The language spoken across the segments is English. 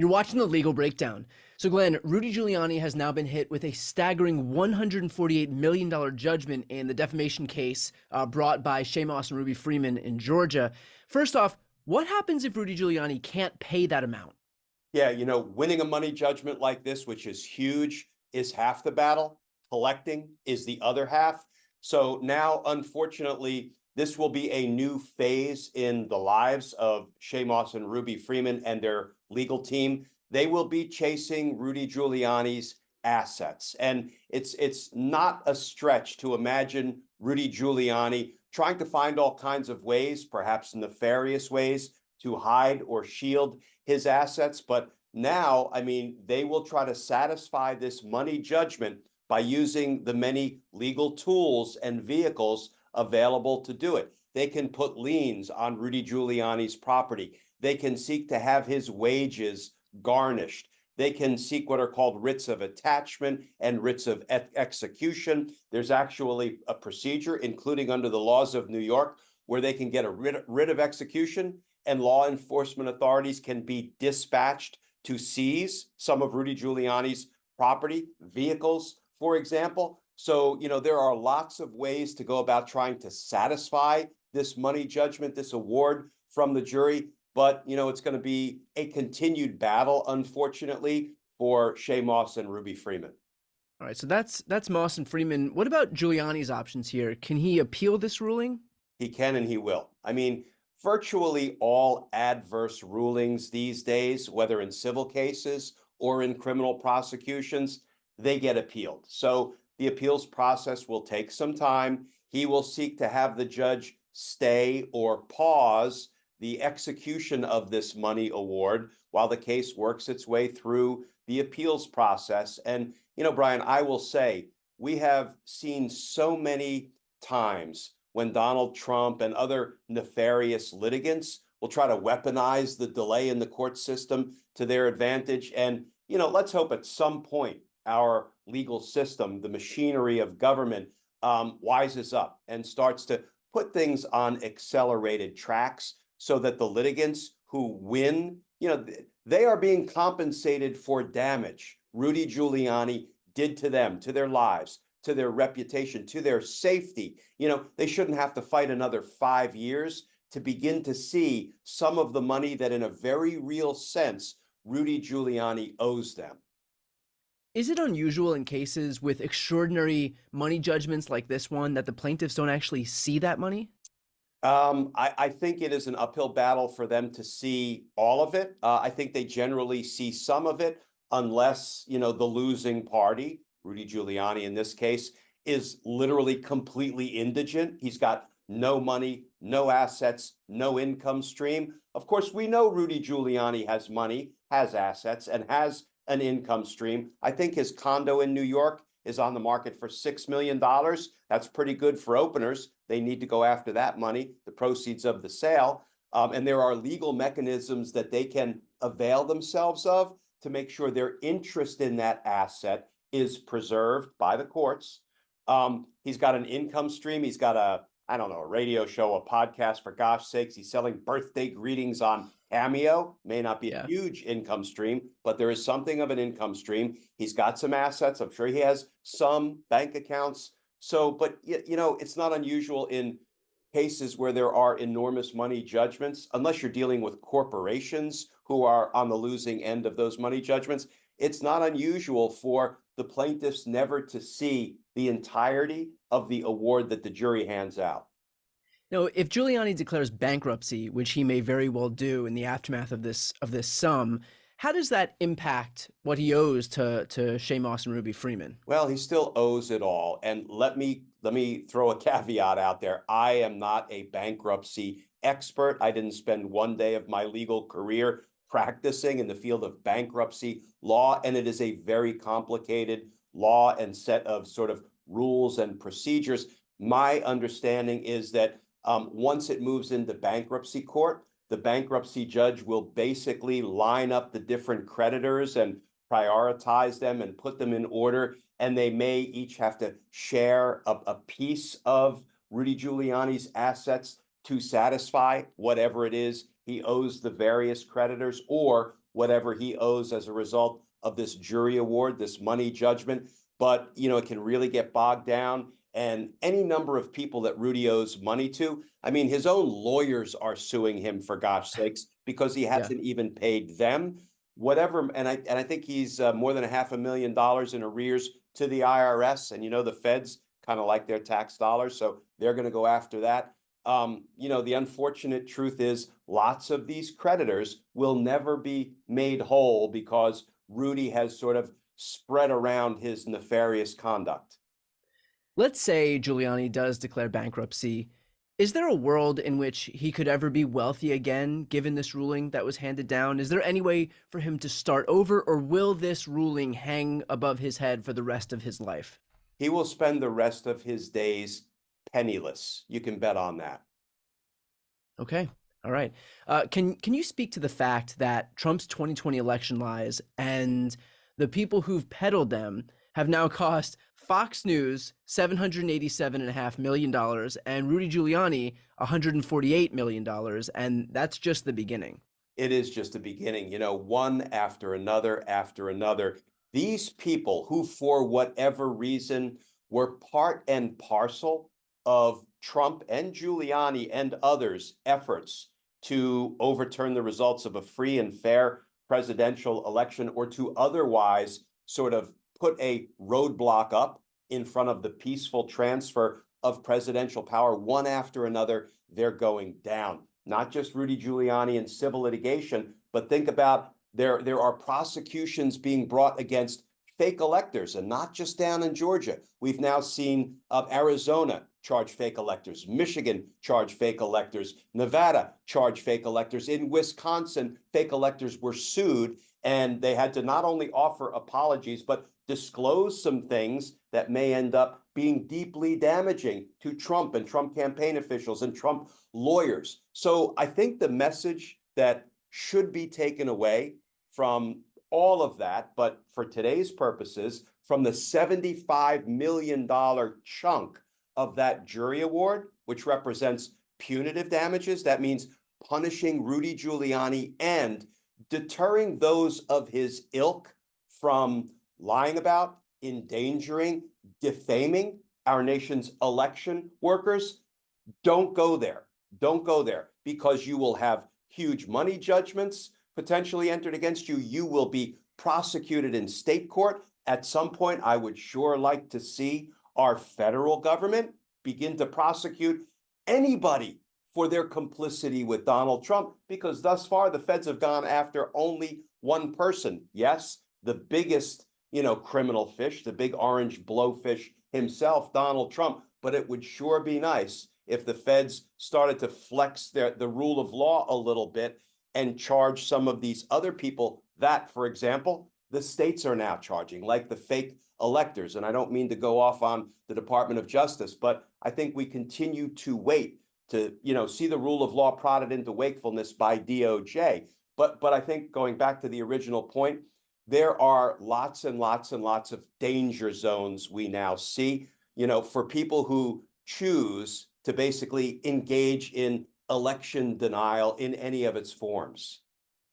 You're watching the legal breakdown. So, Glenn, Rudy Giuliani has now been hit with a staggering $148 million judgment in the defamation case brought by Shamos and Ruby Freeman in Georgia. First off, what happens if Rudy Giuliani can't pay that amount? Yeah, winning a money judgment like this, which is huge, is half the battle. Collecting is the other half. So now, unfortunately, this will be a new phase in the lives of Shamos and Ruby Freeman and their legal team. They will be chasing Rudy Giuliani's assets. And it's not a stretch to imagine Rudy Giuliani trying to find all kinds of ways, perhaps nefarious ways, to hide or shield his assets. But now, I mean, they will try to satisfy this money judgment by using the many legal tools and vehicles available to do it. They can put liens on Rudy Giuliani's property. They can seek to have his wages garnished. They can seek what are called writs of attachment and writs of execution. There's actually a procedure, including under the laws of New York, where they can get a writ of execution, and law enforcement authorities can be dispatched to seize some of Rudy Giuliani's property, vehicles, for example. So, there are lots of ways to go about trying to satisfy this money judgment, this award from the jury. But, it's going to be a continued battle, unfortunately, for Shamos and Ruby Freeman. All right, so that's Moss and Freeman. What about Giuliani's options here? Can he appeal this ruling? He can and he will. I mean, virtually all adverse rulings these days, whether in civil cases or in criminal prosecutions, they get appealed. So the appeals process will take some time. He will seek to have the judge stay or pause the execution of this money award while the case works its way through the appeals process. And, Brian, I will say, we have seen so many times when Donald Trump and other nefarious litigants will try to weaponize the delay in the court system to their advantage. And, let's hope at some point our legal system, the machinery of government, wises up and starts to put things on accelerated tracks so that the litigants who win, they are being compensated for damage Rudy Giuliani did to them, to their lives, to their reputation, to their safety. They shouldn't have to fight another 5 years to begin to see some of the money that in a very real sense, Rudy Giuliani owes them. Is it unusual in cases with extraordinary money judgments like this one that the plaintiffs don't actually see that money? I think it is an uphill battle for them to see all of it. I think they generally see some of it, unless, the losing party, Rudy Giuliani in this case, is literally completely indigent. He's got no money, no assets, no income stream. Of course, we know Rudy Giuliani has money, has assets, and has an income stream. I think his condo in New York is on the market for $6 million. That's pretty good for openers. They need to go after that money, the proceeds of the sale. And there are legal mechanisms that they can avail themselves of to make sure their interest in that asset is preserved by the courts. He's got an income stream. He's got a radio show, a podcast, for gosh sakes. He's selling birthday greetings on Cameo. May not be a huge income stream, but there is something of an income stream. He's got some assets. I'm sure he has some bank accounts. So, but it's not unusual in cases where there are enormous money judgments, unless you're dealing with corporations who are on the losing end of those money judgments. It's not unusual for the plaintiffs never to see the entirety of the award that the jury hands out. Now, if Giuliani declares bankruptcy, which he may very well do in the aftermath of this sum, how does that impact what he owes to Shamos and Ruby Freeman? Well, he still owes it all. And let me throw a caveat out there. I am not a bankruptcy expert. I didn't spend one day of my legal career practicing in the field of bankruptcy law, and it is a very complicated law and set of sort of rules and procedures. My understanding is that once it moves into bankruptcy court, the bankruptcy judge will basically line up the different creditors and prioritize them and put them in order. And they may each have to share a piece of Rudy Giuliani's assets to satisfy whatever it is he owes the various creditors, or whatever he owes as a result of this jury award, this money judgment. But, it can really get bogged down. And any number of people that Rudy owes money to, I mean, his own lawyers are suing him, for gosh sakes, because he Yeah. hasn't even paid them. Whatever, and I think he's more than $500,000 in arrears to the IRS, and the feds kind of like their tax dollars, so they're going to go after that. The unfortunate truth is lots of these creditors will never be made whole because Rudy has sort of spread around his nefarious conduct. Let's say Giuliani does declare bankruptcy. Is there a world in which he could ever be wealthy again, given this ruling that was handed down? Is there any way for him to start over, or will this ruling hang above his head for the rest of his life? He will spend the rest of his days penniless. You can bet on that. Okay. All right. Can you speak to the fact that Trump's 2020 election lies and the people who've peddled them have now cost Fox News $787.5 million and Rudy Giuliani $148 million, and that's just the beginning. It is just the beginning, one after another after another. These people who, for whatever reason, were part and parcel of Trump and Giuliani and others' efforts to overturn the results of a free and fair presidential election, or to otherwise sort of put a roadblock up in front of the peaceful transfer of presidential power, one after another, they're going down. Not just Rudy Giuliani in civil litigation, but think about there are prosecutions being brought against fake electors, and not just down in Georgia. We've now seen Arizona charge fake electors, Michigan charge fake electors, Nevada charge fake electors. In Wisconsin, fake electors were sued, and they had to not only offer apologies, but disclose some things that may end up being deeply damaging to Trump and Trump campaign officials and Trump lawyers. So I think the message that should be taken away from all of that, but for today's purposes, from the $75 million chunk of that jury award, which represents punitive damages, that means punishing Rudy Giuliani and deterring those of his ilk from lying about, endangering, defaming our nation's election workers. Don't go there. Don't go there, because you will have huge money judgments potentially entered against you. You will be prosecuted in state court. At some point, I would sure like to see our federal government begin to prosecute anybody for their complicity with Donald Trump, because thus far the feds have gone after only one person. Yes, the biggest, criminal fish, the big orange blowfish himself, Donald Trump. But it would sure be nice if the feds started to flex the rule of law a little bit and charge some of these other people that, for example, the states are now charging, like the fake electors. And I don't mean to go off on the Department of Justice, but I think we continue to wait to, see the rule of law prodded into wakefulness by DOJ. But I think, going back to the original point, there are lots and lots and lots of danger zones we now see, for people who choose to basically engage in election denial in any of its forms.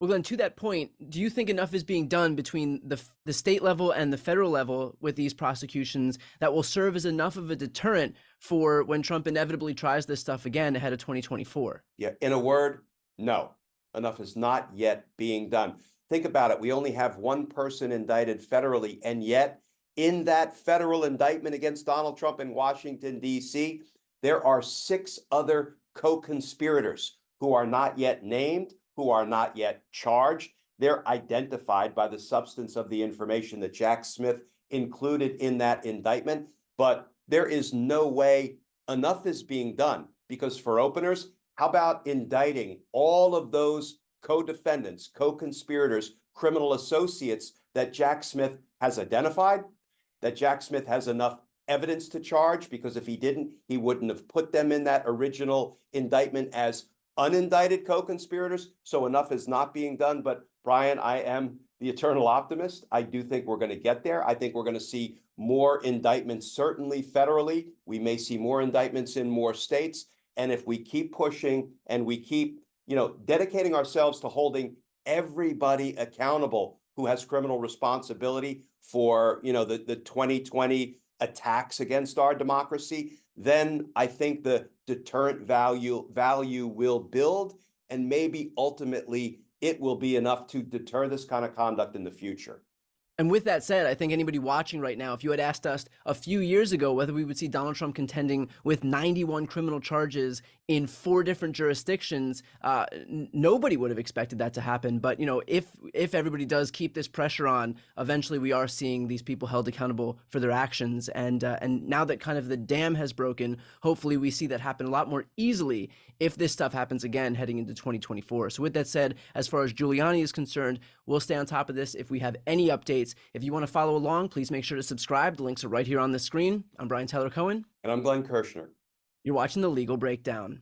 Well, then, to that point, do you think enough is being done between the state level and the federal level with these prosecutions that will serve as enough of a deterrent for when Trump inevitably tries this stuff again ahead of 2024? Yeah, in a word, no. Enough is not yet being done. Think about it. We only have one person indicted federally, and yet in that federal indictment against Donald Trump in Washington, D.C., there are 6 other co-conspirators who are not yet named, who are not yet charged. They're identified by the substance of the information that Jack Smith included in that indictment. But there is no way enough is being done, because, for openers, how about indicting all of those co-defendants, co-conspirators, criminal associates that Jack Smith has identified, that Jack Smith has enough evidence to charge? Because if he didn't, he wouldn't have put them in that original indictment as unindicted co-conspirators. So enough is not being done. But Brian, I am the eternal optimist. I do think we're going to get there. I think we're going to see more indictments, certainly federally. We may see more indictments in more states. And if we keep pushing and we keep, dedicating ourselves to holding everybody accountable who has criminal responsibility for, the 2020 attacks against our democracy, then I think the deterrent value will build, and maybe ultimately it will be enough to deter this kind of conduct in the future. And with that said, I think anybody watching right now, if you had asked us a few years ago whether we would see Donald Trump contending with 91 criminal charges in 4 different jurisdictions, nobody would have expected that to happen. But if everybody does keep this pressure on, eventually we are seeing these people held accountable for their actions. And now that kind of the dam has broken, hopefully we see that happen a lot more easily if this stuff happens again heading into 2024. So with that said, as far as Giuliani is concerned, we'll stay on top of this if we have any updates. If you want to follow along, please make sure to subscribe. The links are right here on the screen. I'm Brian Tyler Cohen. And I'm Glenn Kirshner. You're watching The Legal Breakdown.